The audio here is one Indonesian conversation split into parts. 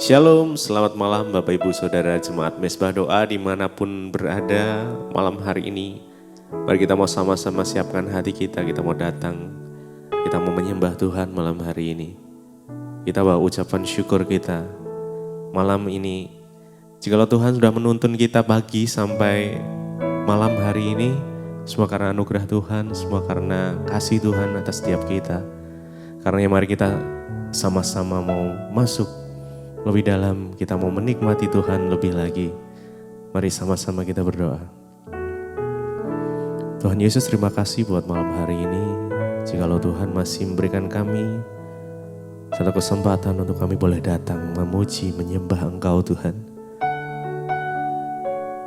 Shalom, selamat malam Bapak Ibu Saudara Jemaat Mesbah Doa dimanapun berada malam hari ini. Mari kita mau sama-sama siapkan hati kita mau datang, kita mau menyembah Tuhan malam hari ini. Kita bawa ucapan syukur kita malam ini. Jikalau Tuhan sudah menuntun kita pagi sampai malam hari ini, semua karena anugerah Tuhan, semua karena kasih Tuhan atas setiap kita. Karena mari kita sama-sama mau masuk lebih dalam, kita mau menikmati Tuhan lebih lagi. Mari sama-sama kita berdoa. Tuhan Yesus, terima kasih buat malam hari ini. Jikalau Tuhan masih memberikan kami satu kesempatan untuk kami boleh datang memuji, menyembah Engkau Tuhan.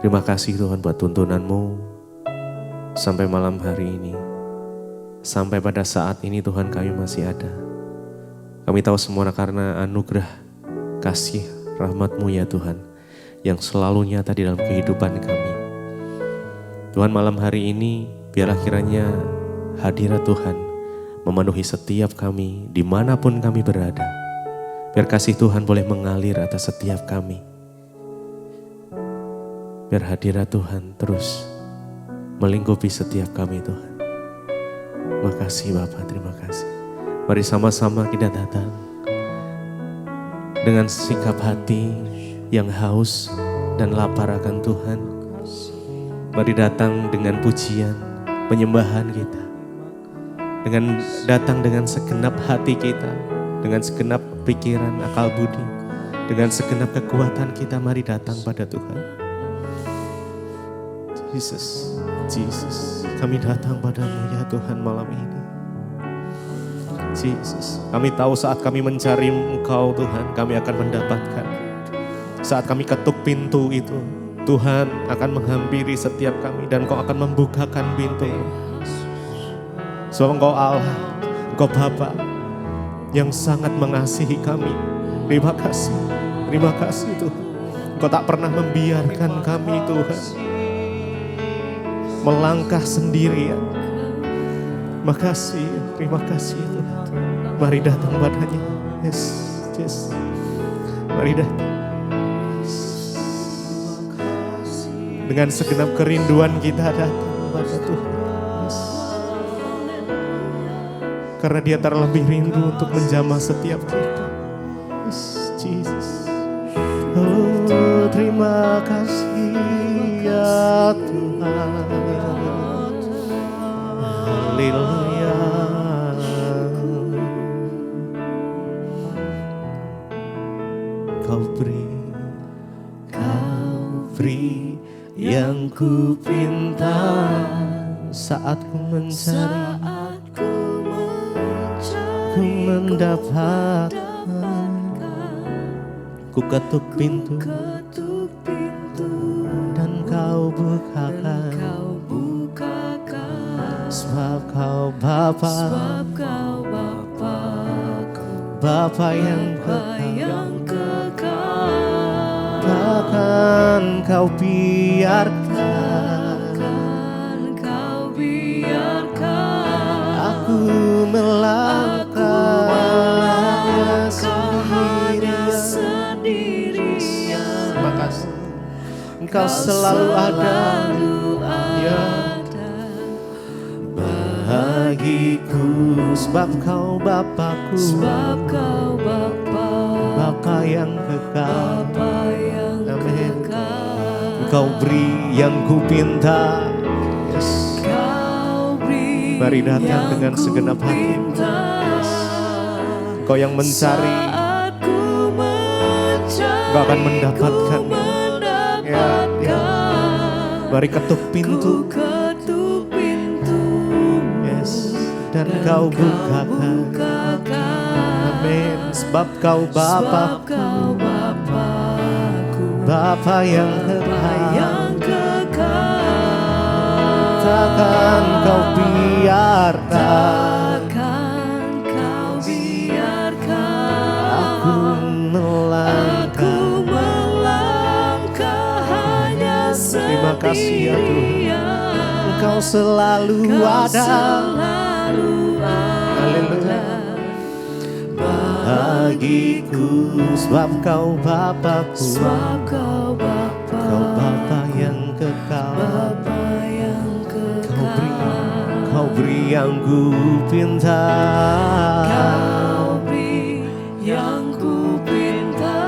Terima kasih Tuhan buat tuntunan-Mu sampai malam hari ini. Sampai pada saat ini Tuhan kami masih ada. Kami tahu semua karena anugerah kasih rahmat-Mu ya Tuhan, yang selalu nyata di dalam kehidupan kami. Tuhan, malam hari ini biarlah kiranya hadirat Tuhan memenuhi setiap kami dimanapun kami berada. Biar kasih Tuhan boleh mengalir atas setiap kami. Biar hadirat Tuhan terus melingkupi setiap kami Tuhan. Terima kasih Bapak, terima kasih. Mari sama-sama kita datang dengan sikap hati yang haus dan lapar akan Tuhan. Mari datang dengan pujian, penyembahan kita. Datang dengan segenap hati kita, dengan segenap pikiran, akal budi, dengan segenap kekuatan kita, mari datang pada Tuhan. Jesus, Jesus, kami datang padamu ya Tuhan malam ini. Jesus, kami tahu saat kami mencari Engkau Tuhan, kami akan mendapatkan. Saat kami ketuk pintu itu, Tuhan akan menghampiri setiap kami dan Engkau akan membukakan pintu. Sebab Engkau Allah, Engkau Bapa yang sangat mengasihi kami. Terima kasih Tuhan. Engkau tak pernah membiarkan kami Tuhan melangkah sendirian. Makasih, terima kasih Tuhan. Mari datang padanya. Yes. Mari datang. Dengan segenap kerinduan kita datang pada Tuhan. Yes. Karena Dia terlebih rindu untuk menjamah setiap kita. Yes, Jesus. Oh, terima kasih ya Tuhan. Haleluya. Kau beri yang ku pinta saat ku mencari, ku mendapatkan. Ku ketuk pintu dan kau bukakan. Sebab kau Bapa, Bapa yang kekal. Takkan kau biarkan aku melangkah sendirian. Makasih Engkau selalu ada ya bagiku. Sebab kau Bapakku, Bapa yang kekal. Amin. Engkau beri yang ku pinta. Yes. Mari datang dengan segenap hati. Yes. Kau yang mencari, Kau akan mendapatkan. Ya. Mari ketuk pintu. Yes. Dan kau bukakan. Amin. Sebab kau Bapakku, Bapa yang kekal. Takkan kau biarkan aku melangkah hanya sendirian. Terima kasih ya Tuhan, Engkau selalu ada. Haleluya. bagiku, sebab Kau Bapa-Ku, sebab Kau Bapa, Kau Bapa yang kekal, Bapa yang kekal. Kau beri yang ku pinta, Kau beri yang ku pinta,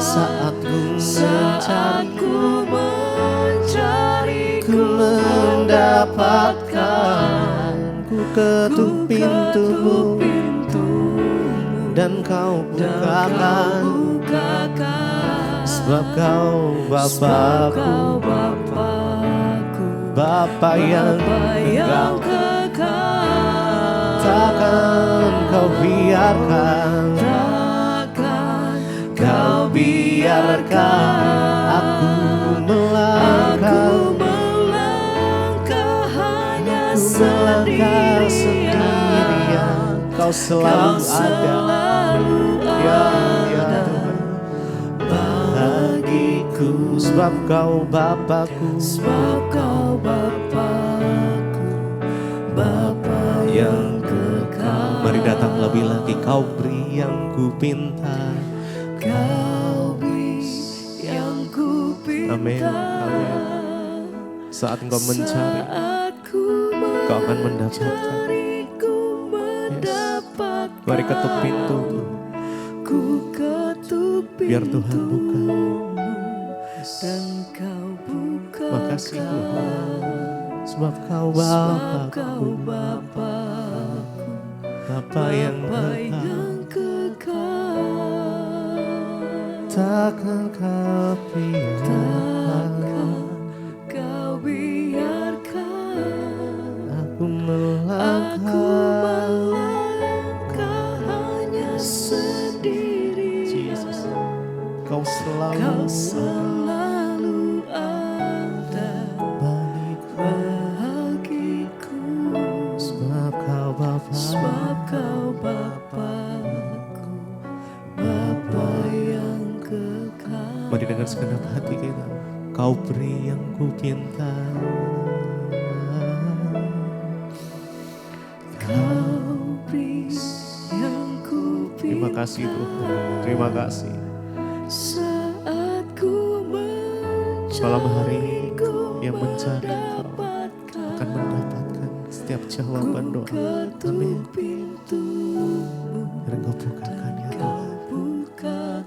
saat ku mencari, ku mendapatkan, ku ketuk pintumu dan Kau bukakan, sebab Kau Bapa-Ku, Bapa yang kekal. Takkan Kau biarkan, Kau biarkan aku melangkah hanya sendirian. Kau selalu ada, ya Tuhan, bagiku, sebab Kau Bapa-Ku, sebab Kau Bapa-Ku, Bapa yang kekal. Mari datang lebih lagi, Kau beri yang ku pinta, Kau beri yang ku pinta. Amin, amin. Saat Engkau mencari, Kau akan mendapatkan. Mari ketuk pintu, biar Tuhan buka. Dan Kau buka. Makasih Tuhan, sebab Kau Bapa-Ku, Bapa yang kekal. Takkan Kau biarkan aku melangkah hanya sendiri. Jesus. Kau selalu ada bagiku, sebab Kau Bapa, sebab Kau Bapa-Ku, Bapa yang kekal. mari dengan segenap hati kita, Kau beri yang ku pinta, Kau beri yang ku pinta. terima kasih Tuhan, terima kasih. Saat ku Malam hari yang mencari Kau akan mendapatkan setiap jawaban doa. Amin. Dan Kau bukakan ya Tuhan,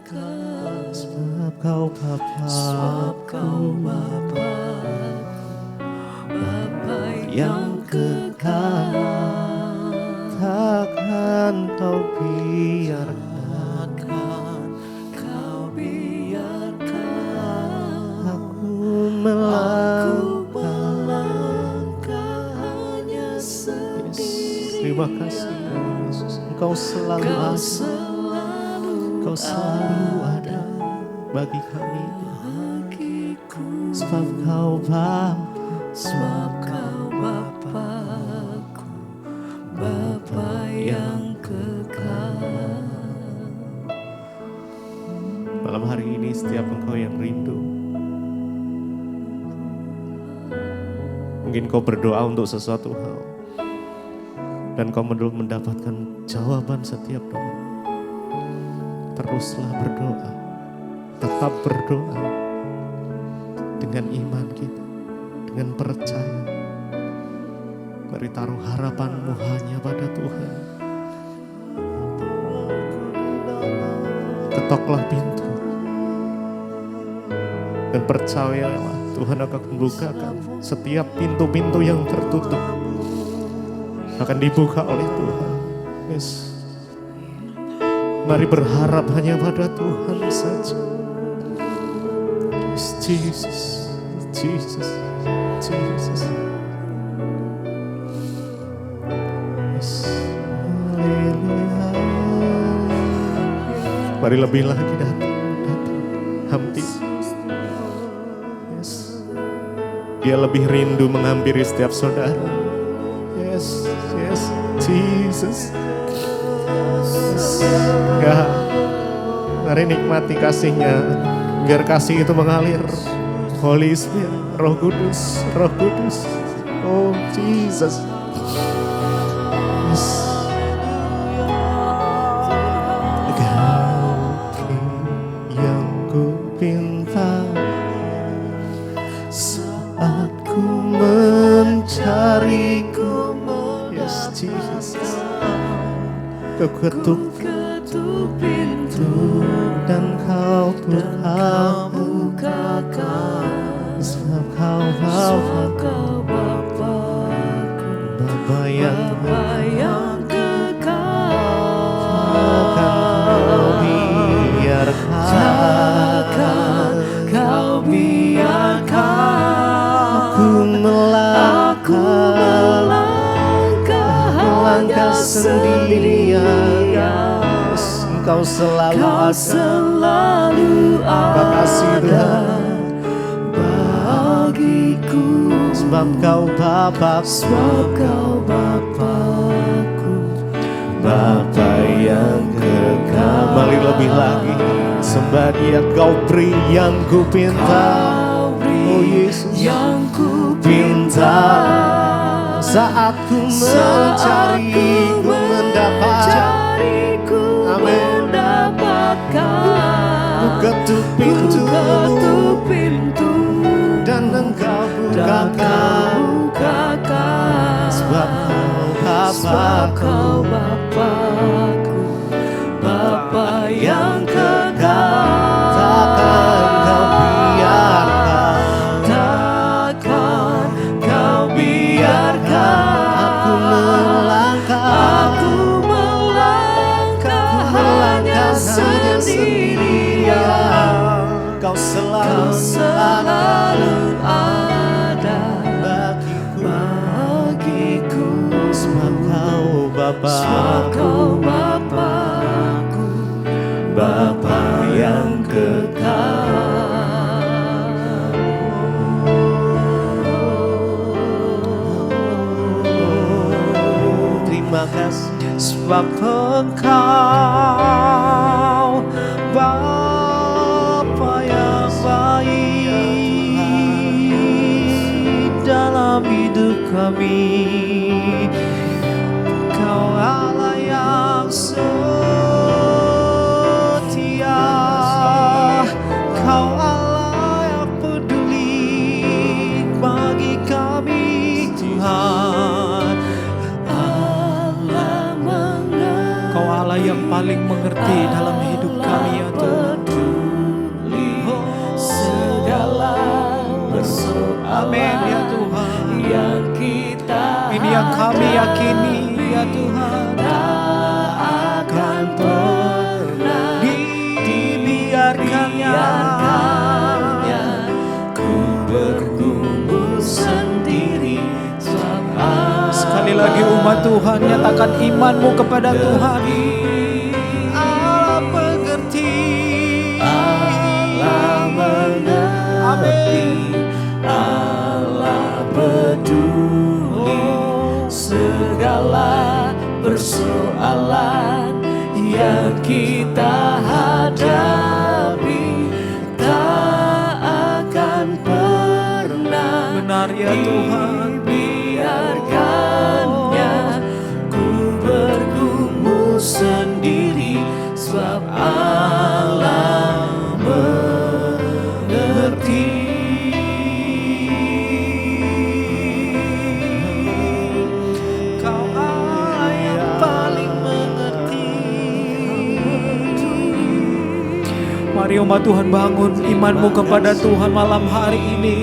sebab Kau Bapa-Ku, Bapa yang kekal. Takkan Kau biarkan aku melangkah hanya sendiri. Terima kasih Yesus, Engkau selalu ada, Engkau selalu ada bagi kami, sebab Kau Bapa, Sebab Kau Bapa-Ku, Bapa yang kekal. malam hari ini setiap engkau yang rindu, mungkin kau berdoa untuk sesuatu hal dan kau belum mendapatkan jawaban setiap doa. Teruslah berdoa, tetap berdoa dengan iman kita, dengan percaya. Mari taruh harapanmu hanya pada Tuhan. Ketoklah pintu dan percayalah Tuhan akan membukakan setiap pintu-pintu yang tertutup, akan dibuka oleh Tuhan. Yes. Mari berharap hanya pada Tuhan saja. Yes, Jesus, Jesus, Jesus. Yes. Haleluya. Mari lebih lagi datang, hampir. Yes. Dia lebih rindu menghampiri setiap saudara. Yes, yes, Jesus. Yes. Ya, mari nikmati kasih-Nya, biar kasih itu mengalir. Holy Spirit, Roh Kudus, Roh Kudus. Oh Jesus. Yes. jariku Kau ketuk pintu dan kau bukakan. sebab kau Kau Bapa-Ku, Bapa yang Bapa yang kekal. Takkan kau biarkan aku melangkah sendirian. Engkau selalu ada. Makasih Tuhan bagiku, sebab kau Bapa-Ku, Bapa yang kekal. Mari lebih lagi sembah Dia. Kau beri yang ku pinta, oh Yesus, yang ku pinta. Saat ku mencari, ku mendapat. Amin. Ku ketuk pintu dan Engkau bukakan, sebab kau Bapa-Ku, Bapa yang kekal. Takkan kau biarkan aku melangkah hanya sendirian. Kau selalu ada bagiku, sebab kau Bapa-Ku, Bapa yang kekal. Terima kasih sebab Engkau Bapa yang baik dalam hidup kami. Kau Allah yang setia, Kau Allah yang peduli bagi kami Tuhan. Kau Allah yang paling mengerti dalam hidup kami ya Tuhan. Segala persoalan Amin ya Tuhan. yang kita Ini yang kami yakini ya Tuhan. tak akan pernah Dibiarkannya ku bergumul sendiri. sekali lagi umat Tuhan, nyatakan imanmu kepada Tuhan. Allah mengerti, Allah peduli segala persoalan yang kita hadapi, tak akan pernah Benar ya Tuhan. dibiarkannya ku bergumul sendiri, sebab Allah mengerti. Kau Allah yang paling mengerti. Mari umat Tuhan bangun imanmu kepada Tuhan malam hari ini.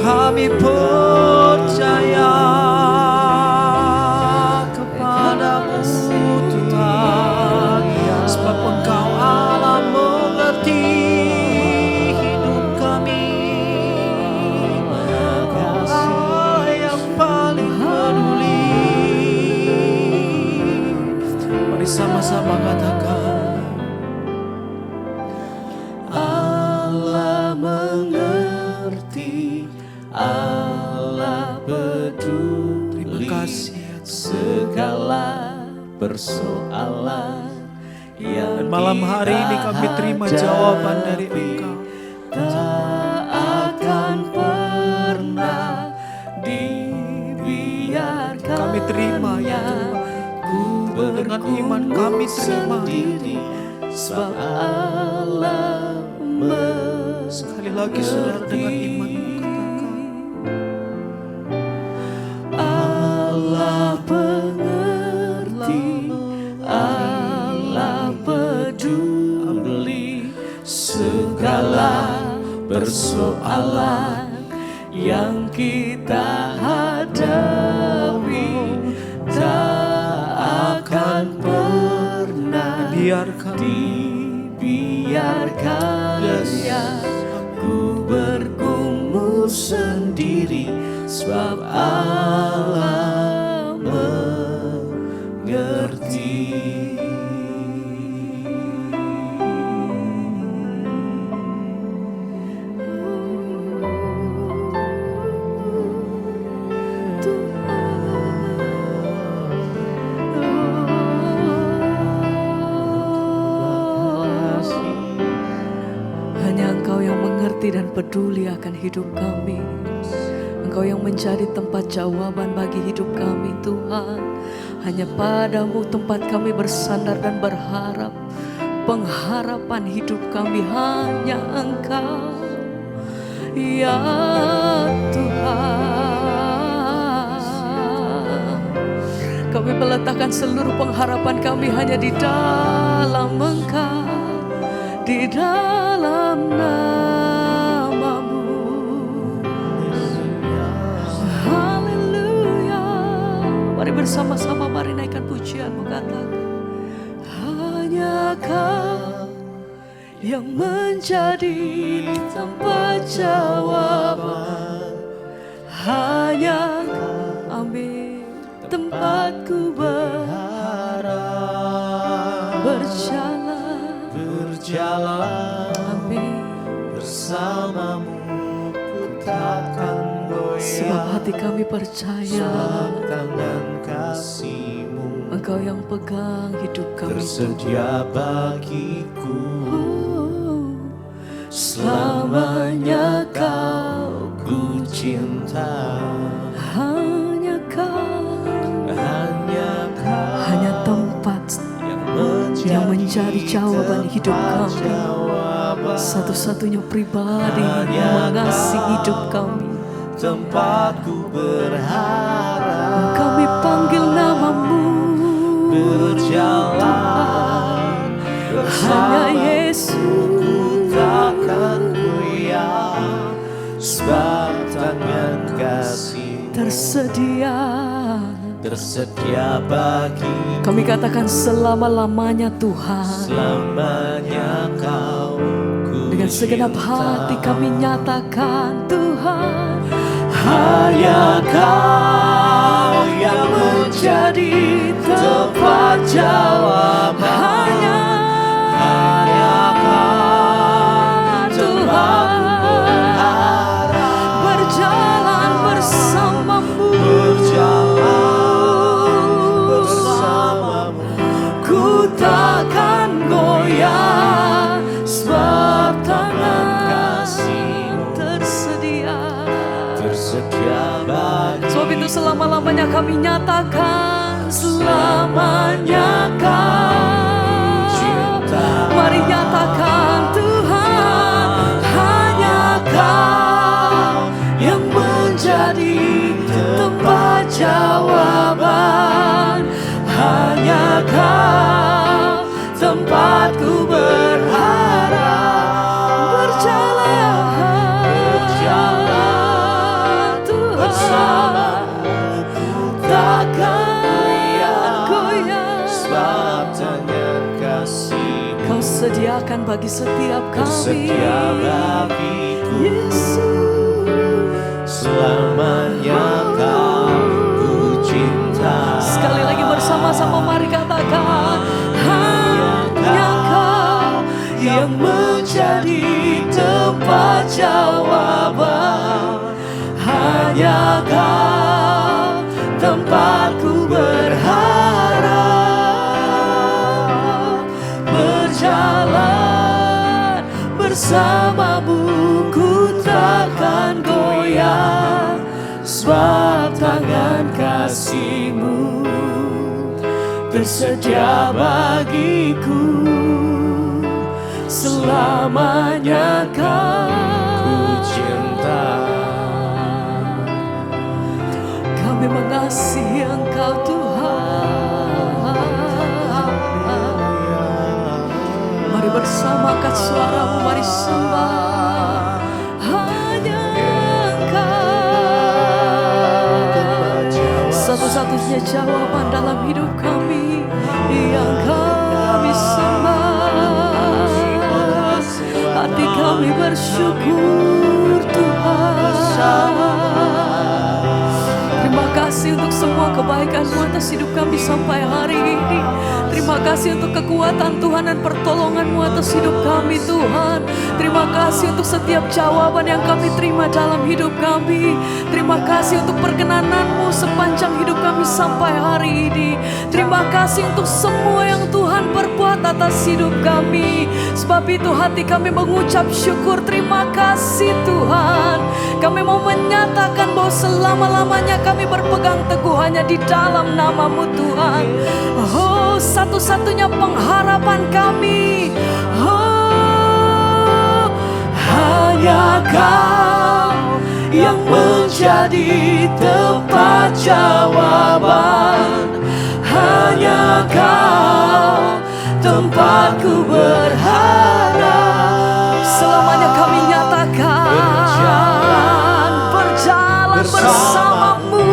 Kami percaya kepadamu Tuhan, sebab Engkau Allah mengerti hidup kami. Kau Allah yang paling peduli. Mari sama-sama katakan. Allah mengerti, Allah peduli. Terima kasih ya Tuhan. Segala persoalan yang Dan malam hari ini kami terima jawaban dari Engkau. tak akan pernah dibiarkan. Kami terima ya Tuhan. Dengan iman kami terima. Sebab Allah Sekali lagi saudara dengan imanmu katakan. persoalan yang kita hadapi tak akan pernah dibiarkan ya. Ku bergumul sendiri sebab Allah mengerti. Hanya Engkau yang mengerti dan peduli akan hidup kami. Engkau yang menjadi tempat jawaban bagi hidup kami, Tuhan. Hanya padamu tempat kami bersandar dan berharap. Pengharapan hidup kami hanya Engkau, ya Tuhan. Kami meletakkan seluruh pengharapan kami hanya di dalam Engkau, di dalam nama-Mu. Haleluya. Mari bersama-sama, mari naikkan pujian-Mu, katakan, hanya Kau yang menjadi tempat jawaban. Hanya Kau, amin, tempatku berjalan, amin, bersamamu ku takkan goyah. sebab hati kami percaya Tangan kasih-Mu Engkau yang pegang hidup kami, tersedia bagiku. selamanya Kau Ku cinta hanya Kau, hanya tempat yang menjadi jawaban hidup kami, satu-satunya pribadi yang mengasihi hidup kami. tempatku berharap. Kami panggil nama-Mu, Berjalan hanya Yesus. takkan goyah, sebab tangan kasih tersedia bagi. Kami katakan selama-lamanya Tuhan. Selamanya Kau ku Dengan segenap hati kami nyatakan, Tuhan, hanya Kau yang menjadi tempat jawaban. Hanya Kau Tuhan, berjalan bersama-Mu, ku takkan goyah, sebab tangan kasih-Mu tersedia bagi. Sebab itu selama-lamanya kami nyatakan, selamanya Kau cinta. Mari nyatakan, Tuhan, hanya Kau yang menjadi tempat jawaban. Hanya Kau tempatku berharap. Berjalan Tuhan bersama-Mu, takkan goyah, Sebab tangan kasih Kau sediakan bagi setiap kami, tersedia bagiku. Yesus. Selamanya Kau ku cinta. Sekali lagi bersama-sama mari katakan, hanya Kau yang menjadi tempat jawaban. Hanya Kau tempatku berharap. Berjalan bersama-Mu, ku takkan goyah, sebab tangan kasih-Mu tersedia bagiku. Selamanya Kau cinta. Kami mengasihi Engkau, Tuhan. Mari bersama angkat suaramu, mari sembah. satu-satunya jawaban dalam hidup kami yang kami sembah. Hati kami bersyukur Tuhan. Terima kasih untuk semua kebaikan-Mu atas hidup kami sampai hari ini. Terima kasih untuk kekuatan Tuhan dan pertolongan-Mu atas hidup kami Tuhan. Terima kasih untuk setiap jawaban yang kami terima dalam hidup kami. Terima kasih untuk perkenanan-Mu sepanjang hidup kami sampai hari ini. Terima kasih untuk semua yang Tuhan perbuat atas hidup kami. Sebab itu hati kami mengucap syukur. Terima kasih Tuhan. Kami mau menyatakan bahwa selama-lamanya kami berpegang teguh hanya di dalam nama-Mu Tuhan. Oh, satu-satunya pengharapan kami. Oh, hanya Kau yang menjadi tempat jawaban. Hanya Kau tempatku berharap. Selamanya kami nyatakan berjalan bersama-Mu.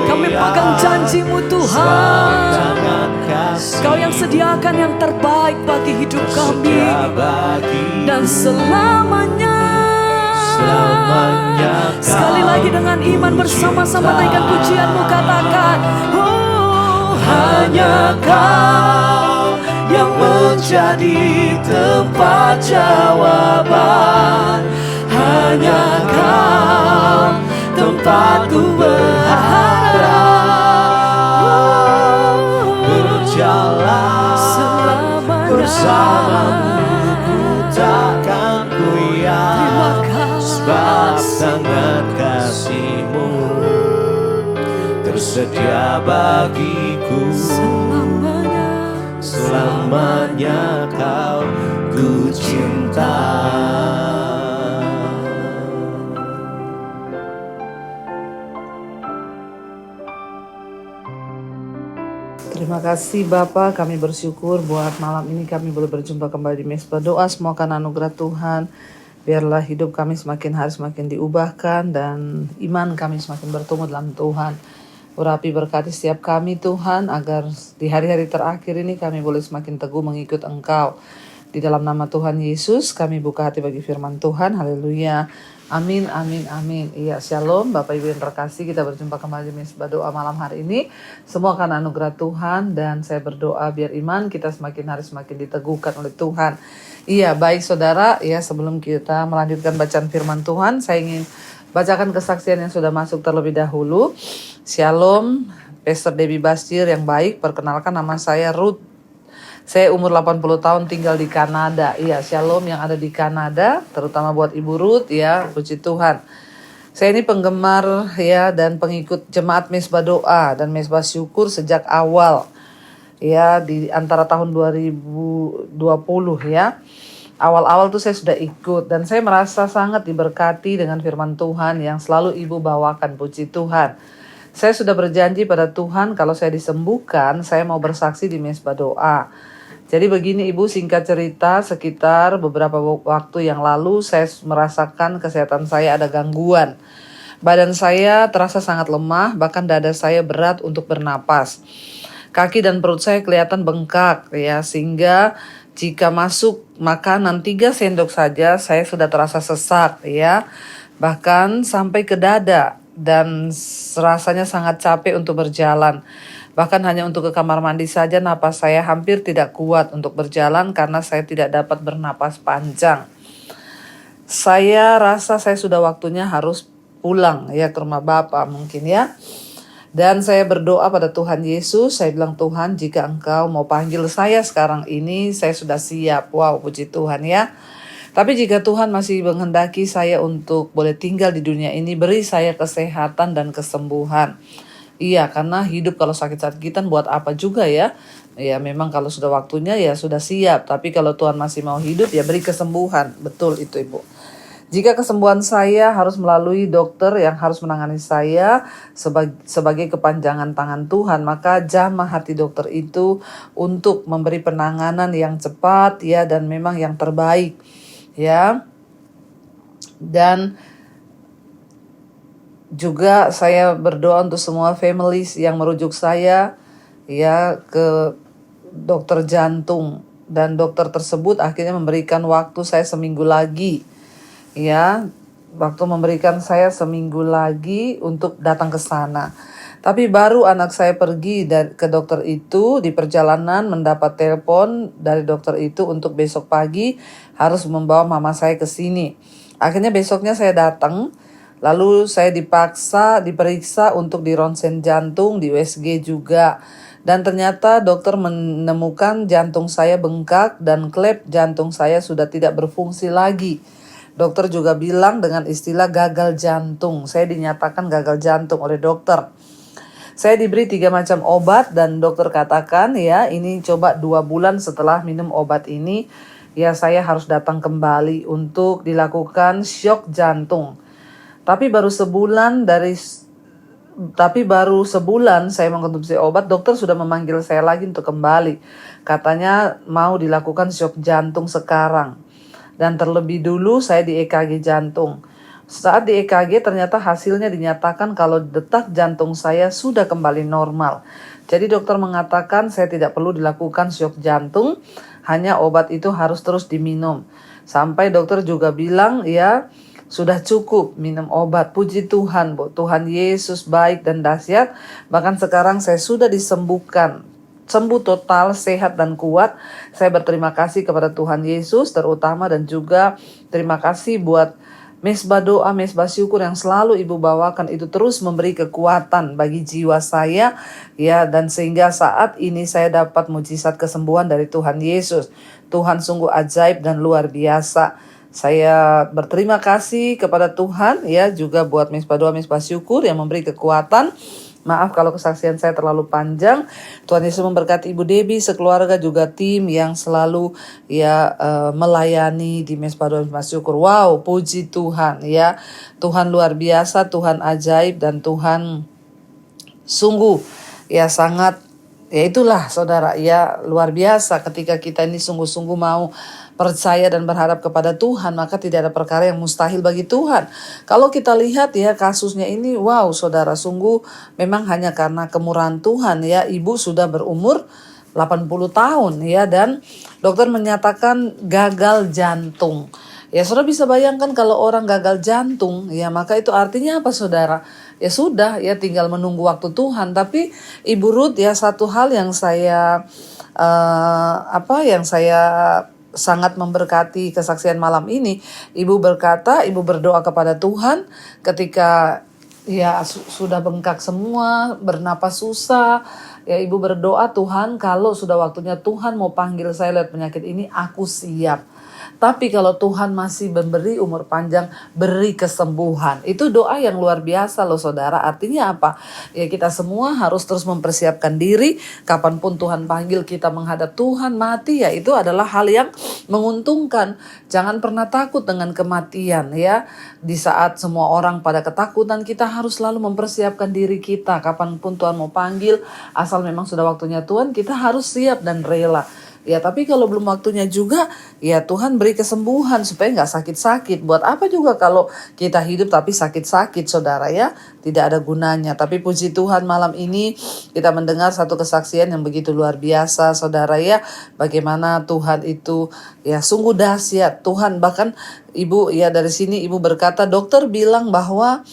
Kami pegang janji-Mu Tuhan. Kau yang sediakan yang terbaik bagi hidup kami. Dan selamanya. Sekali lagi dengan iman bersama-sama naikkan pujian-Mu, katakan, oh, hanya Kau yang menjadi tempat jawaban. Hanya Kau tempatku berharap. Berjalan bersama-Mu, ku takkan goyah. Sebab tangan kasih-Mu tersedia bagiku. Selamanya Kau ku cinta. Terima kasih Bapak, kami bersyukur buat malam ini kami boleh berjumpa kembali di Mesbah Doa. Semoga anugerah Tuhan, biarlah hidup kami semakin hari semakin diubahkan dan iman kami semakin bertumbuh dalam Tuhan. Urapi berkati setiap kami Tuhan, agar di hari-hari terakhir ini kami boleh semakin teguh mengikut Engkau. Di dalam nama Tuhan Yesus kami buka hati bagi firman Tuhan. Haleluya. Amin, amin, amin. Iya, shalom Bapak Ibu yang terkasih, kita berjumpa kembali di Mesbah Doa malam hari ini. Semua karena anugerah Tuhan, dan saya berdoa biar iman kita semakin hari semakin diteguhkan oleh Tuhan. Iya, baik saudara, ya sebelum kita melanjutkan bacaan firman Tuhan, saya ingin bacakan kesaksian yang sudah masuk terlebih dahulu. Shalom, Pastor Debbie Basir yang baik. Perkenalkan, nama saya Ruth. Saya umur 80 tahun tinggal di Kanada. Iya, shalom yang ada di Kanada, terutama buat Ibu Ruth ya, puji Tuhan. Saya ini penggemar ya dan pengikut jemaat Mesbah Doa dan Mesbah Syukur sejak awal. Ya, di antara tahun 2020 ya. Awal-awal tuh saya sudah ikut dan saya merasa sangat diberkati dengan firman Tuhan yang selalu Ibu bawakan, puji Tuhan. Saya sudah berjanji pada Tuhan kalau saya disembuhkan, saya mau bersaksi di Mesbah Doa. Jadi begini Ibu, singkat cerita, sekitar beberapa waktu yang lalu saya merasakan kesehatan saya ada gangguan. Badan saya terasa sangat lemah, bahkan dada saya berat untuk bernapas. Kaki dan perut saya kelihatan bengkak ya, sehingga jika masuk makanan 3 sendok saja saya sudah terasa sesak ya. Bahkan sampai ke dada dan rasanya sangat capek untuk berjalan. Bahkan hanya untuk ke kamar mandi saja napas saya hampir tidak kuat untuk berjalan karena saya tidak dapat bernapas panjang. Saya rasa saya sudah waktunya harus pulang ya ke rumah Bapak mungkin ya. Dan saya berdoa pada Tuhan Yesus, saya bilang Tuhan jika Engkau mau panggil saya sekarang ini saya sudah siap. Wow, puji Tuhan ya. Tapi jika Tuhan masih menghendaki saya untuk boleh tinggal di dunia ini, beri saya kesehatan dan kesembuhan. Iya, karena hidup kalau sakit-sakitan buat apa juga ya. Ya memang kalau sudah waktunya ya sudah siap. Tapi kalau Tuhan masih mau hidup ya beri kesembuhan. Betul itu Ibu. Jika kesembuhan saya harus melalui dokter yang harus menangani saya sebagai kepanjangan tangan Tuhan, maka jamah hati dokter itu untuk memberi penanganan yang cepat ya dan memang yang terbaik. Ya, dan juga saya berdoa untuk semua families yang merujuk saya ya ke dokter jantung, dan dokter tersebut akhirnya memberikan waktu saya seminggu lagi ya, waktu memberikan saya seminggu lagi untuk datang ke sana. Tapi baru anak saya pergi ke dokter itu, di perjalanan mendapat telepon dari dokter itu untuk besok pagi harus membawa mama saya ke sini. Akhirnya besoknya saya datang, lalu saya diperiksa untuk di ronsen jantung, di USG juga. Dan ternyata dokter menemukan jantung saya bengkak dan klep jantung saya sudah tidak berfungsi lagi. Dokter juga bilang dengan istilah gagal jantung. Saya dinyatakan gagal jantung oleh dokter. Saya diberi 3 macam obat dan dokter katakan ya ini coba 2 bulan setelah minum obat ini ya saya harus datang kembali untuk dilakukan shock jantung. Tapi baru sebulan saya mengkonsumsi obat, dokter sudah memanggil saya lagi untuk kembali. Katanya mau dilakukan shock jantung sekarang. Dan terlebih dulu saya di EKG jantung. Saat di EKG ternyata hasilnya dinyatakan kalau detak jantung saya sudah kembali normal. Jadi dokter mengatakan saya tidak perlu dilakukan shock jantung, hanya obat itu harus terus diminum. Sampai dokter juga bilang ya sudah cukup minum obat. Puji Tuhan, Bu. Tuhan Yesus baik dan dahsyat. Bahkan sekarang saya sudah disembuhkan. Sembuh total, sehat dan kuat. Saya berterima kasih kepada Tuhan Yesus terutama, dan juga terima kasih buat mesbah doa, mesbah syukur yang selalu Ibu bawakan, itu terus memberi kekuatan bagi jiwa saya ya, dan sehingga saat ini saya dapat mujizat kesembuhan dari Tuhan Yesus. Tuhan sungguh ajaib dan luar biasa. Saya berterima kasih kepada Tuhan ya, juga buat mesbah doa, mesbah syukur yang memberi kekuatan. Maaf kalau kesaksian saya terlalu panjang. Tuhan Yesus memberkati Ibu Debbie, sekeluarga, juga tim yang selalu ya melayani di mesbah doa, mesbah syukur. Wow, puji Tuhan ya. Tuhan luar biasa, Tuhan ajaib, dan Tuhan sungguh ya sangat, ya itulah saudara ya, luar biasa ketika kita ini sungguh-sungguh mau percaya dan berharap kepada Tuhan, maka tidak ada perkara yang mustahil bagi Tuhan. Kalau kita lihat ya kasusnya ini, wow saudara, sungguh memang hanya karena kemurahan Tuhan ya. Ibu sudah berumur 80 tahun ya, dan dokter menyatakan gagal jantung. Ya saudara bisa bayangkan kalau orang gagal jantung ya, maka itu artinya apa saudara? Ya sudah ya, tinggal menunggu waktu Tuhan. Tapi Ibu Ruth ya, satu hal yang saya sangat memberkati kesaksian malam ini. Ibu berkata, Ibu berdoa kepada Tuhan ketika ya sudah bengkak semua, bernapas susah. Ya Ibu berdoa, Tuhan kalau sudah waktunya Tuhan mau panggil saya lewat penyakit ini, aku siap. Tapi kalau Tuhan masih memberi umur panjang, beri kesembuhan. Itu doa yang luar biasa loh saudara. Artinya apa? Ya kita semua harus terus mempersiapkan diri. Kapanpun Tuhan panggil kita menghadap Tuhan, mati ya itu adalah hal yang menguntungkan. Jangan pernah takut dengan kematian ya. Di saat semua orang pada ketakutan, kita harus selalu mempersiapkan diri kita. Kapanpun Tuhan mau panggil, asal memang sudah waktunya Tuhan, kita harus siap dan rela. Ya tapi kalau belum waktunya juga, ya Tuhan beri kesembuhan supaya gak sakit-sakit. Buat apa juga kalau kita hidup tapi sakit-sakit saudara ya, tidak ada gunanya. Tapi puji Tuhan malam ini kita mendengar satu kesaksian yang begitu luar biasa saudara ya. Bagaimana Tuhan itu ya sungguh dahsyat. Tuhan bahkan Ibu ya dari sini Ibu berkata, dokter bilang bahwa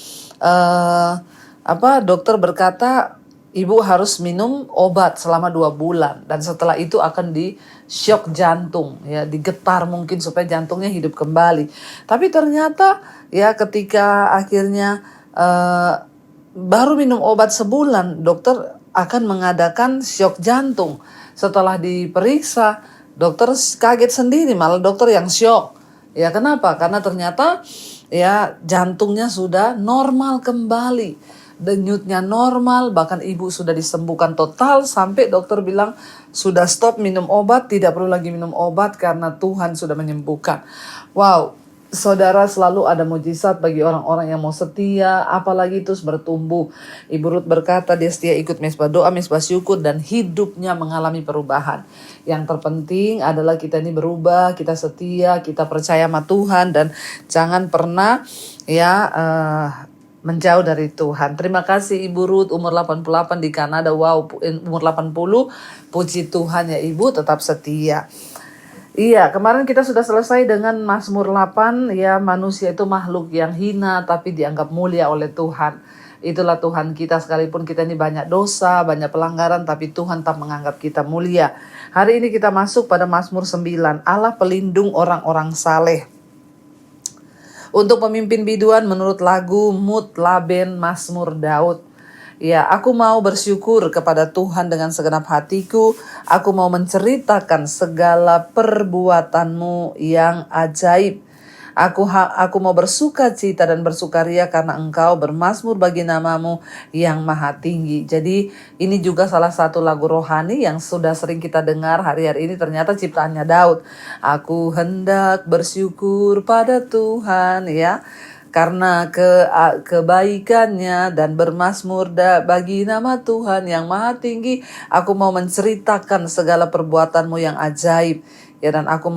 dokter berkata Ibu harus minum obat selama 2 bulan. Dan setelah itu akan di shock jantung. Ya, digetar mungkin supaya jantungnya hidup kembali. Tapi ternyata ya ketika akhirnya baru minum obat sebulan, dokter akan mengadakan shock jantung. Setelah diperiksa, dokter kaget sendiri, malah dokter yang shock. Ya kenapa? Karena ternyata ya jantungnya sudah normal kembali. Denyutnya normal, bahkan Ibu sudah disembuhkan total sampai dokter bilang sudah stop minum obat, tidak perlu lagi minum obat karena Tuhan sudah menyembuhkan. Wow, saudara, selalu ada mujizat bagi orang-orang yang mau setia, apalagi terus bertumbuh. Ibu Ruth berkata dia setia ikut mesbah doa, mesbah syukur, dan hidupnya mengalami perubahan. Yang terpenting adalah kita ini berubah, kita setia, kita percaya sama Tuhan, dan jangan pernah menjauh dari Tuhan. Terima kasih Ibu Ruth, umur 88 di Kanada. Wow, umur 80. Puji Tuhan ya Ibu, tetap setia. Iya, kemarin kita sudah selesai dengan Mazmur 8. Ya, manusia itu makhluk yang hina tapi dianggap mulia oleh Tuhan. Itulah Tuhan kita, sekalipun kita ini banyak dosa, banyak pelanggaran, tapi Tuhan tetap menganggap kita mulia. Hari ini kita masuk pada Mazmur 9. Allah pelindung orang-orang saleh. Untuk pemimpin biduan menurut lagu Mutlaben Mazmur Daud. Ya, aku mau bersyukur kepada Tuhan dengan segenap hatiku. Aku mau menceritakan segala perbuatanmu yang ajaib. Aku mau bersuka cita dan bersukaria karena engkau bermazmur bagi namamu yang maha tinggi. Jadi ini juga salah satu lagu rohani yang sudah sering kita dengar hari-hari ini, ternyata ciptaannya Daud. Aku hendak bersyukur pada Tuhan ya, karena kebaikannya dan bermazmur bagi nama Tuhan yang maha tinggi. Aku mau menceritakan segala perbuatanmu yang ajaib. Ya, dan aku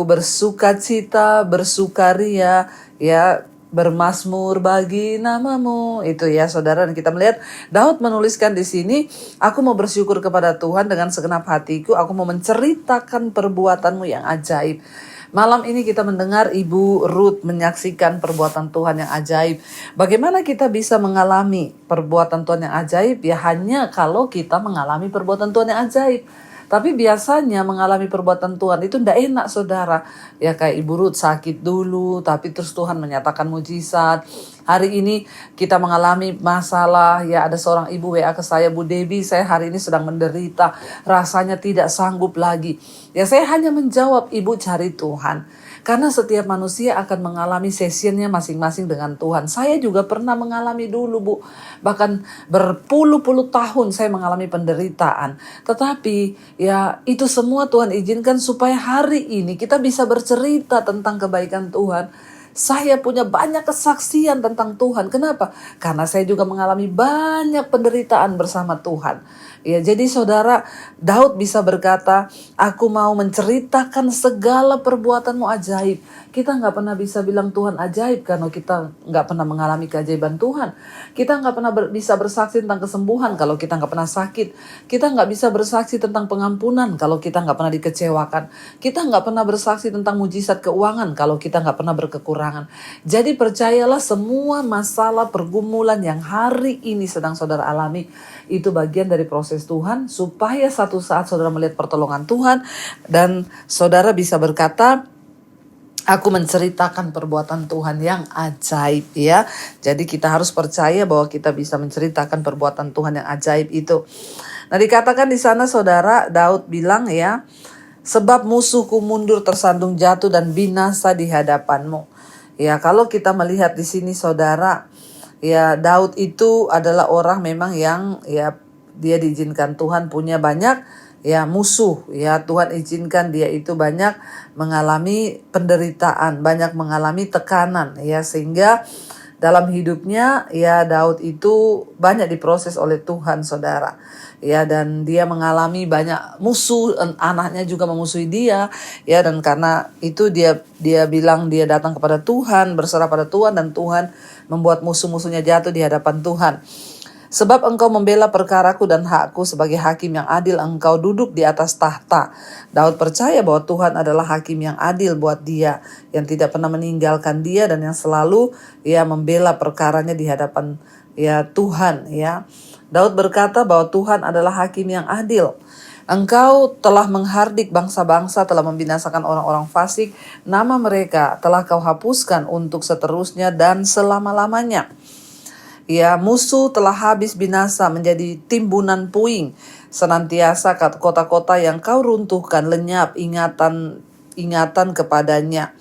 bersuka cita, bersukaria, ya, bermazmur bagi namamu. Itu ya saudara, dan kita melihat Daud menuliskan di sini, aku mau bersyukur kepada Tuhan dengan segenap hatiku, aku mau menceritakan perbuatanmu yang ajaib. Malam ini kita mendengar Ibu Ruth menyaksikan perbuatan Tuhan yang ajaib. Bagaimana kita bisa mengalami perbuatan Tuhan yang ajaib? Ya hanya kalau kita mengalami perbuatan Tuhan yang ajaib. Tapi biasanya mengalami perbuatan Tuhan itu tidak enak saudara. Ya kayak Ibu Ruth sakit dulu, tapi terus Tuhan menyatakan mujizat. Hari ini kita mengalami masalah, ya ada seorang ibu WA ke saya, Bu Debbie, saya hari ini sedang menderita, rasanya tidak sanggup lagi. Ya saya hanya menjawab, Ibu cari Tuhan. Karena setiap manusia akan mengalami sesinya masing-masing dengan Tuhan. Saya juga pernah mengalami dulu Bu. Bahkan berpuluh-puluh tahun saya mengalami penderitaan. Tetapi ya itu semua Tuhan izinkan supaya hari ini kita bisa bercerita tentang kebaikan Tuhan. Saya punya banyak kesaksian tentang Tuhan. Kenapa? Karena saya juga mengalami banyak penderitaan bersama Tuhan. Ya, jadi saudara, Daud bisa berkata, aku mau menceritakan segala perbuatanmu ajaib. Kita nggak pernah bisa bilang Tuhan ajaib karena kita nggak pernah mengalami keajaiban Tuhan. Kita nggak pernah bisa bersaksi tentang kesembuhan kalau kita nggak pernah sakit. Kita nggak bisa bersaksi tentang pengampunan kalau kita nggak pernah dikecewakan. Kita nggak pernah bersaksi tentang mujizat keuangan kalau kita nggak pernah berkekurangan. Jadi percayalah, semua masalah pergumulan yang hari ini sedang saudara alami, itu bagian dari proses Tuhan supaya satu saat saudara melihat pertolongan Tuhan dan saudara bisa berkata, aku menceritakan perbuatan Tuhan yang ajaib ya. Jadi kita harus percaya bahwa kita bisa menceritakan perbuatan Tuhan yang ajaib itu. Nah dikatakan di sana saudara, Daud bilang ya, sebab musuhku mundur tersandung jatuh dan binasa di hadapanmu. Ya kalau kita melihat di sini saudara, ya Daud itu adalah orang memang yang ya dia diizinkan Tuhan punya banyak ya musuh. Ya Tuhan izinkan dia itu banyak mengalami penderitaan, banyak mengalami tekanan ya, sehingga dalam hidupnya ya Daud itu banyak diproses oleh Tuhan saudara. Ya dan dia mengalami banyak musuh, anaknya juga memusuhi dia ya, dan karena itu dia bilang dia datang kepada Tuhan, berserah pada Tuhan, dan Tuhan membuat musuh-musuhnya jatuh di hadapan Tuhan. Sebab engkau membela perkaraku dan hakku sebagai hakim yang adil, engkau duduk di atas tahta. Daud percaya bahwa Tuhan adalah hakim yang adil buat dia, yang tidak pernah meninggalkan dia dan yang selalu ya membela perkaranya di hadapan ya Tuhan ya. Daud berkata bahwa Tuhan adalah hakim yang adil. Engkau telah menghardik bangsa-bangsa, telah membinasakan orang-orang fasik, nama mereka telah kau hapuskan untuk seterusnya dan selama-lamanya. Ya, musuh telah habis binasa menjadi timbunan puing. Senantiasa kota-kota yang kau runtuhkan lenyap ingatan kepadanya.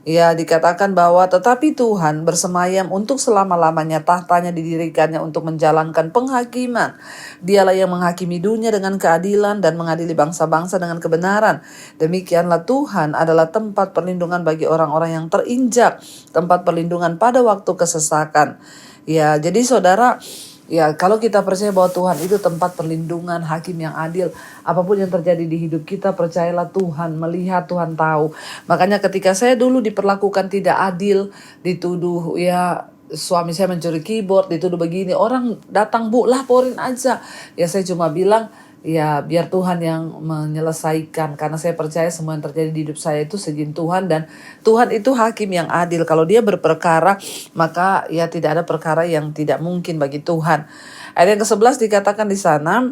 Ya, dikatakan bahwa tetapi Tuhan bersemayam untuk selama-lamanya, tahtanya didirikannya untuk menjalankan penghakiman. Dialah yang menghakimi dunia dengan keadilan dan mengadili bangsa-bangsa dengan kebenaran. Demikianlah Tuhan adalah tempat perlindungan bagi orang-orang yang terinjak, tempat perlindungan pada waktu kesesakan. Ya, jadi saudara, ya kalau kita percaya bahwa Tuhan itu tempat perlindungan, hakim yang adil, apapun yang terjadi di hidup kita, percayalah Tuhan melihat, Tuhan tahu. Makanya ketika saya dulu diperlakukan tidak adil, dituduh ya suami saya mencuri keyboard, dituduh begini, orang datang, Bu, laporin aja. Ya saya cuma bilang, ya biar Tuhan yang menyelesaikan, karena saya percaya semua yang terjadi di hidup saya itu seizin Tuhan, dan Tuhan itu hakim yang adil. Kalau dia berperkara, maka ya tidak ada perkara yang tidak mungkin bagi Tuhan. Ayat yang ke-11 dikatakan di sana,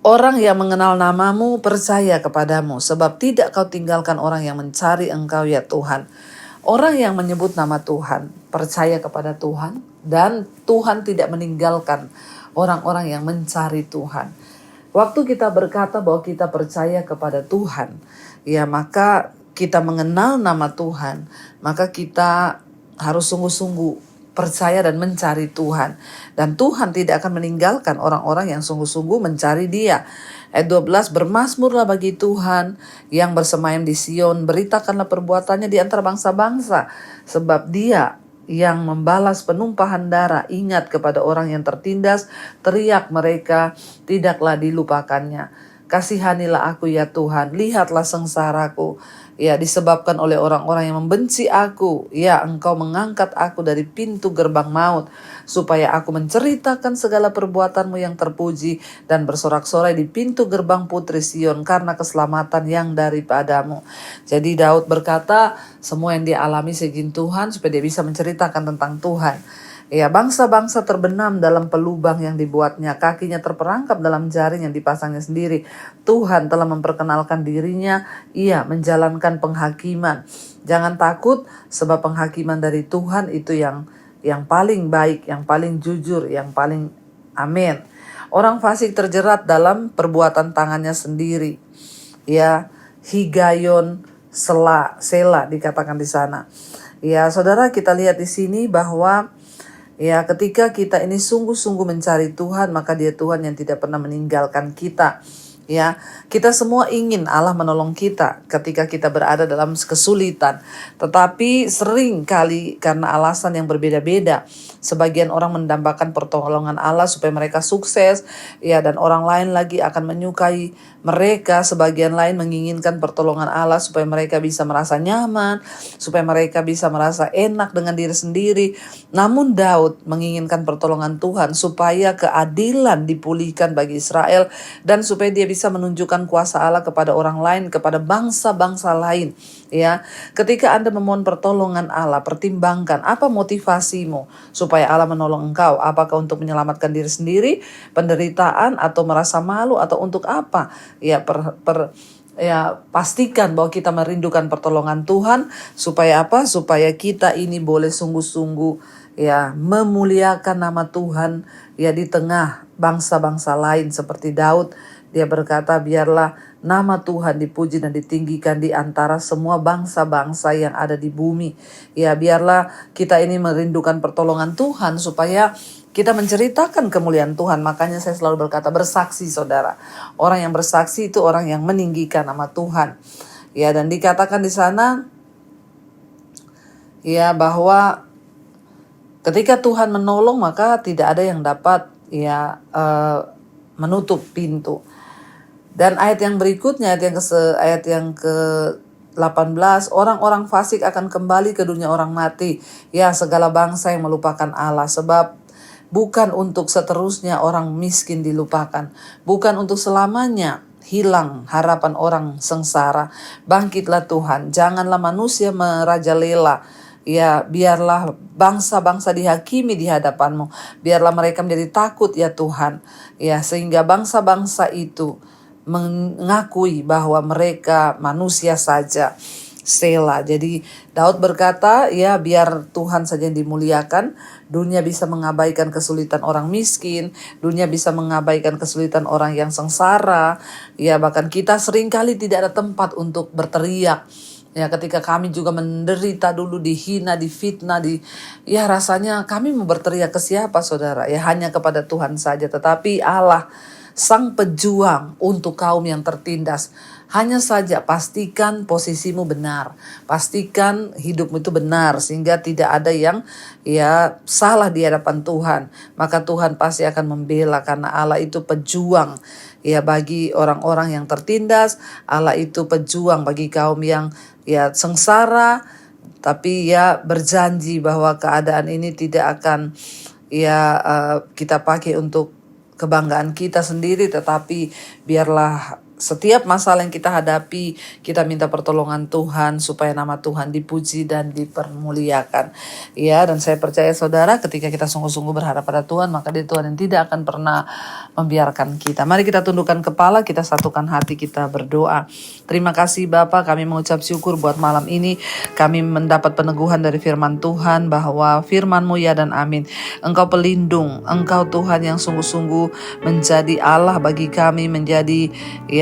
orang yang mengenal namamu percaya kepadamu, sebab tidak kau tinggalkan orang yang mencari engkau ya Tuhan. Orang yang menyebut nama Tuhan percaya kepada Tuhan, dan Tuhan tidak meninggalkan orang-orang yang mencari Tuhan. Waktu kita berkata bahwa kita percaya kepada Tuhan, ya maka kita mengenal nama Tuhan, maka kita harus sungguh-sungguh percaya dan mencari Tuhan. Dan Tuhan tidak akan meninggalkan orang-orang yang sungguh-sungguh mencari Dia. Ayat 12, bermasmurlah bagi Tuhan yang bersemayam di Sion, beritakanlah perbuatannya di antara bangsa-bangsa, sebab Dia yang membalas penumpahan darah, ingat kepada orang yang tertindas, teriak mereka, tidaklah dilupakannya. Kasihanilah aku ya Tuhan, lihatlah sengsaraku, ya disebabkan oleh orang-orang yang membenci aku. Ya Engkau mengangkat aku dari pintu gerbang maut, supaya aku menceritakan segala perbuatanmu yang terpuji, dan bersorak-sorai di pintu gerbang putri Sion karena keselamatan yang daripadamu. Jadi Daud berkata, semua yang dia alami seizin Tuhan, supaya dia bisa menceritakan tentang Tuhan. Ya, bangsa-bangsa terbenam dalam pelubang yang dibuatnya, kakinya terperangkap dalam jaring yang dipasangnya sendiri. Tuhan telah memperkenalkan dirinya, Ia menjalankan penghakiman. Jangan takut, sebab penghakiman dari Tuhan itu yang paling baik, yang paling jujur, yang paling amin. Orang fasik terjerat dalam perbuatan tangannya sendiri. Ya, higayon sela dikatakan di sana. Ya, saudara, kita lihat di sini bahwa ya, ketika kita ini sungguh-sungguh mencari Tuhan, maka Dia Tuhan yang tidak pernah meninggalkan kita. Ya, kita semua ingin Allah menolong kita ketika kita berada dalam kesulitan. Tetapi sering kali karena alasan yang berbeda-beda, sebagian orang mendambakan pertolongan Allah supaya mereka sukses, ya, dan orang lain lagi akan menyukai mereka. Sebagian lain menginginkan pertolongan Allah supaya mereka bisa merasa nyaman, supaya mereka bisa merasa enak dengan diri sendiri. Namun Daud menginginkan pertolongan Tuhan supaya keadilan dipulihkan bagi Israel, dan supaya dia bisa menunjukkan kuasa Allah kepada orang lain, kepada bangsa-bangsa lain. Ya, ketika Anda memohon pertolongan Allah, pertimbangkan apa motivasimu supaya Allah menolong engkau. Apakah untuk menyelamatkan diri sendiri, penderitaan, atau merasa malu, atau untuk apa? Ya, pastikan bahwa kita merindukan pertolongan Tuhan supaya apa? Supaya kita ini boleh sungguh-sungguh ya memuliakan nama Tuhan ya di tengah bangsa-bangsa lain. Seperti Daud, dia berkata, biarlah nama Tuhan dipuji dan ditinggikan di antara semua bangsa-bangsa yang ada di bumi. Ya, biarlah kita ini merindukan pertolongan Tuhan supaya kita menceritakan kemuliaan Tuhan. Makanya saya selalu berkata, bersaksi saudara. Orang yang bersaksi itu orang yang meninggikan nama Tuhan. Ya, dan dikatakan di sana ya bahwa ketika Tuhan menolong, maka tidak ada yang dapat ya menutup pintu. Dan ayat yang berikutnya, ayat yang ke-18, orang-orang fasik akan kembali ke dunia orang mati. Ya, segala bangsa yang melupakan Allah, sebab bukan untuk seterusnya orang miskin dilupakan, bukan untuk selamanya hilang harapan orang sengsara. Bangkitlah Tuhan, janganlah manusia merajalela. Ya, biarlah bangsa-bangsa dihakimi di hadapanmu. Biarlah mereka menjadi takut ya Tuhan. Ya, sehingga bangsa-bangsa itu mengakui bahwa mereka manusia saja. Sela. Jadi Daud berkata, ya biar Tuhan saja yang dimuliakan. Dunia bisa mengabaikan kesulitan orang miskin, dunia bisa mengabaikan kesulitan orang yang sengsara. Ya, bahkan kita seringkali tidak ada tempat untuk berteriak. Ya, ketika kami juga menderita dulu, dihina, difitnah, ya rasanya kami mau berteriak ke siapa saudara? Ya hanya kepada Tuhan saja. Tetapi Allah sang pejuang untuk kaum yang tertindas. Hanya saja pastikan posisimu benar, pastikan hidupmu itu benar, sehingga tidak ada yang ya salah di hadapan Tuhan. Maka Tuhan pasti akan membela, karena Allah itu pejuang ya bagi orang-orang yang tertindas. Allah itu pejuang bagi kaum yang ya sengsara. tapi ia berjanji bahwa keadaan ini tidak akan kita pakai untuk kebanggaan kita sendiri, tetapi biarlah setiap masalah yang kita hadapi, kita minta pertolongan Tuhan supaya nama Tuhan dipuji dan dipermuliakan. Ya, dan saya percaya saudara, ketika kita sungguh-sungguh berharap pada Tuhan, maka Dia Tuhan yang tidak akan pernah membiarkan kita. Mari kita tundukkan kepala, kita satukan hati, kita berdoa. Terima kasih Bapa, kami mengucap syukur buat malam ini. Kami mendapat peneguhan dari firman Tuhan bahwa firman-Mu ya dan amin. Engkau pelindung, Engkau Tuhan yang sungguh-sungguh menjadi Allah bagi kami, menjadi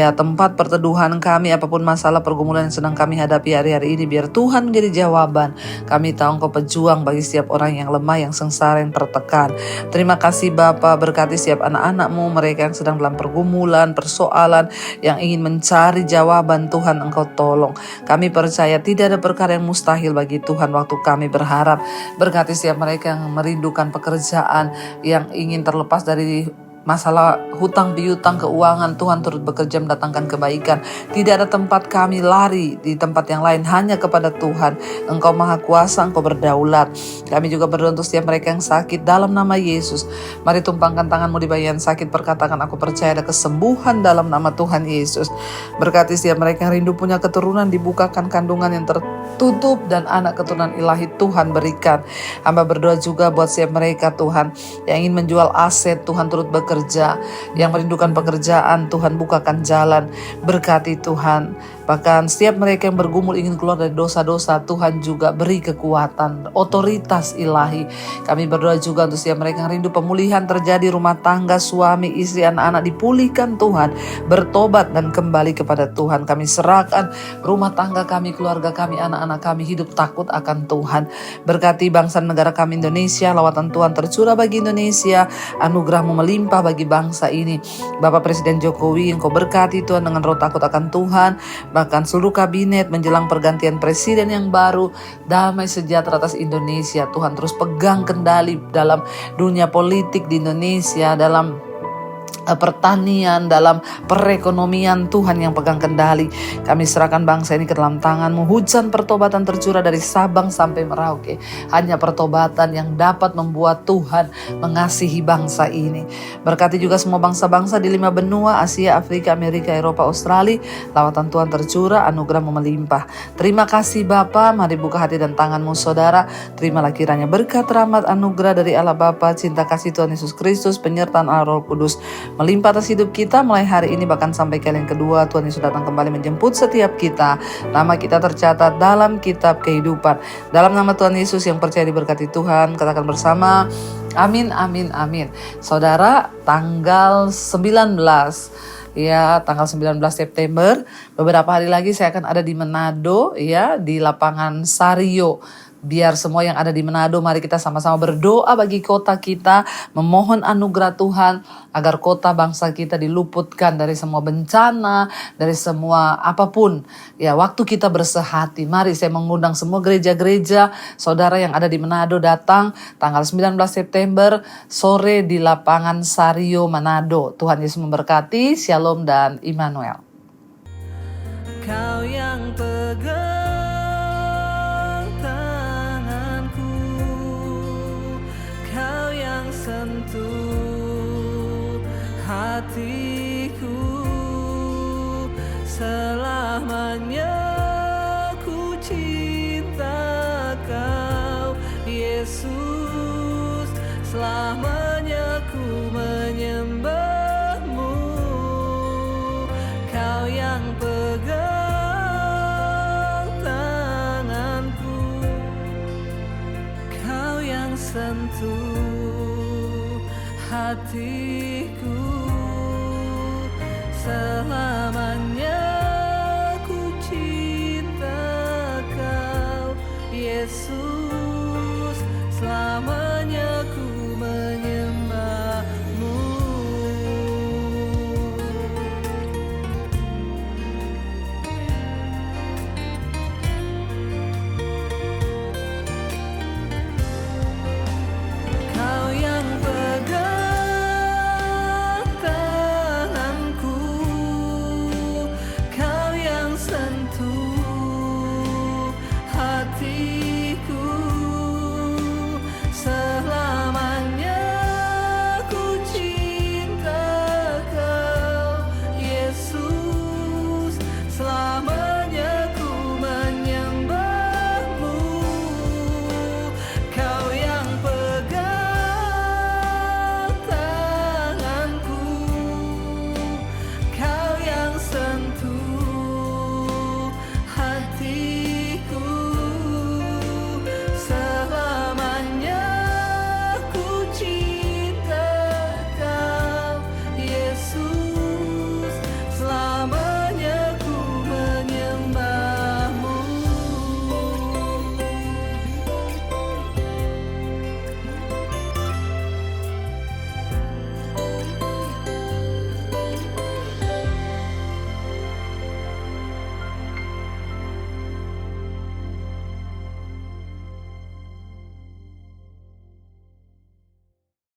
tempat perteduhan kami, apapun masalah pergumulan yang sedang kami hadapi hari-hari ini, biar Tuhan menjadi jawaban. Kami tahu Engkau pejuang bagi setiap orang yang lemah, yang sengsara, yang tertekan. Terima kasih Bapa, berkati setiap anak-anak-Mu, mereka yang sedang dalam pergumulan, persoalan, yang ingin mencari jawaban. Tuhan Engkau tolong. Kami percaya tidak ada perkara yang mustahil bagi Tuhan waktu kami berharap. Berkati setiap mereka yang merindukan pekerjaan, yang ingin terlepas dari masalah hutang piutang keuangan. Tuhan turut bekerja mendatangkan kebaikan. Tidak ada tempat kami lari di tempat yang lain, hanya kepada Tuhan. Engkau maha kuasa, Engkau berdaulat. Kami juga berdoa untuk setiap mereka yang sakit dalam nama Yesus. Mari tumpangkan tanganmu di bagian sakit, perkatakan aku percaya ada kesembuhan dalam nama Tuhan Yesus. Berkati setiap mereka yang rindu punya keturunan, dibukakan kandungan yang tertutup dan anak keturunan ilahi Tuhan berikan. Hamba berdoa juga buat setiap mereka Tuhan yang ingin menjual aset, Tuhan turut bekerja. Yang merindukan pekerjaan, Tuhan bukakan jalan. Berkati Tuhan. Bahkan setiap mereka yang bergumul ingin keluar dari dosa-dosa, Tuhan juga beri kekuatan, otoritas ilahi. Kami berdoa juga untuk setiap mereka yang rindu pemulihan terjadi, rumah tangga, suami, istri, anak-anak dipulihkan Tuhan, bertobat dan kembali kepada Tuhan. Kami serahkan rumah tangga kami, keluarga kami, anak-anak kami hidup takut akan Tuhan. Berkati bangsa negara kami Indonesia, lawatan Tuhan tercurah bagi Indonesia, anugerah-Mu melimpah bagi bangsa ini. Bapak Presiden Jokowi, Engkau berkati Tuhan dengan roh takut akan Tuhan. Bahkan seluruh kabinet menjelang pergantian presiden yang baru, damai sejahtera atas Indonesia. Tuhan terus pegang kendali dalam dunia politik di Indonesia, dalam pertanian, dalam perekonomian. Tuhan yang pegang kendali. Kami serahkan bangsa ini ke dalam tangan-Mu. Hujan pertobatan tercurah dari Sabang sampai Merauke. Hanya pertobatan yang dapat membuat Tuhan mengasihi bangsa ini. Berkati juga semua bangsa-bangsa di 5 benua, Asia, Afrika, Amerika, Eropa, Australia. Lawatan Tuhan tercurah, anugerah-Mu melimpah. Terima kasih Bapa. Mari buka hati dan tangan-Mu saudara. Terimalah kiranya berkat, rahmat, anugerah dari Allah Bapa, cinta kasih Tuhan Yesus Kristus, penyertaan Allah Roh Kudus melimpah atas hidup kita mulai hari ini bahkan sampai kali yang kedua Tuhan Yesus datang kembali menjemput setiap kita. Nama kita tercatat dalam kitab kehidupan. Dalam nama Tuhan Yesus yang percaya diberkati Tuhan, katakan bersama, amin, amin, amin. Saudara, tanggal 19 September, beberapa hari lagi saya akan ada di Manado di lapangan Sario. Biar semua yang ada di Manado, mari kita sama-sama berdoa bagi kota kita, memohon anugerah Tuhan agar kota bangsa kita diluputkan dari semua bencana, dari semua apapun. Waktu kita bersehati, mari saya mengundang semua gereja-gereja saudara yang ada di Manado datang tanggal 19 September sore di lapangan Sario Manado. Tuhan Yesus memberkati. Shalom dan Immanuel. Kau yang pegang tanganku, Kau yang sentuh hatiku, selamanya ku cinta Kau Yesus, selamanya ku menyembah-Mu. Kau yang pegang sentuh hatiku, selamanya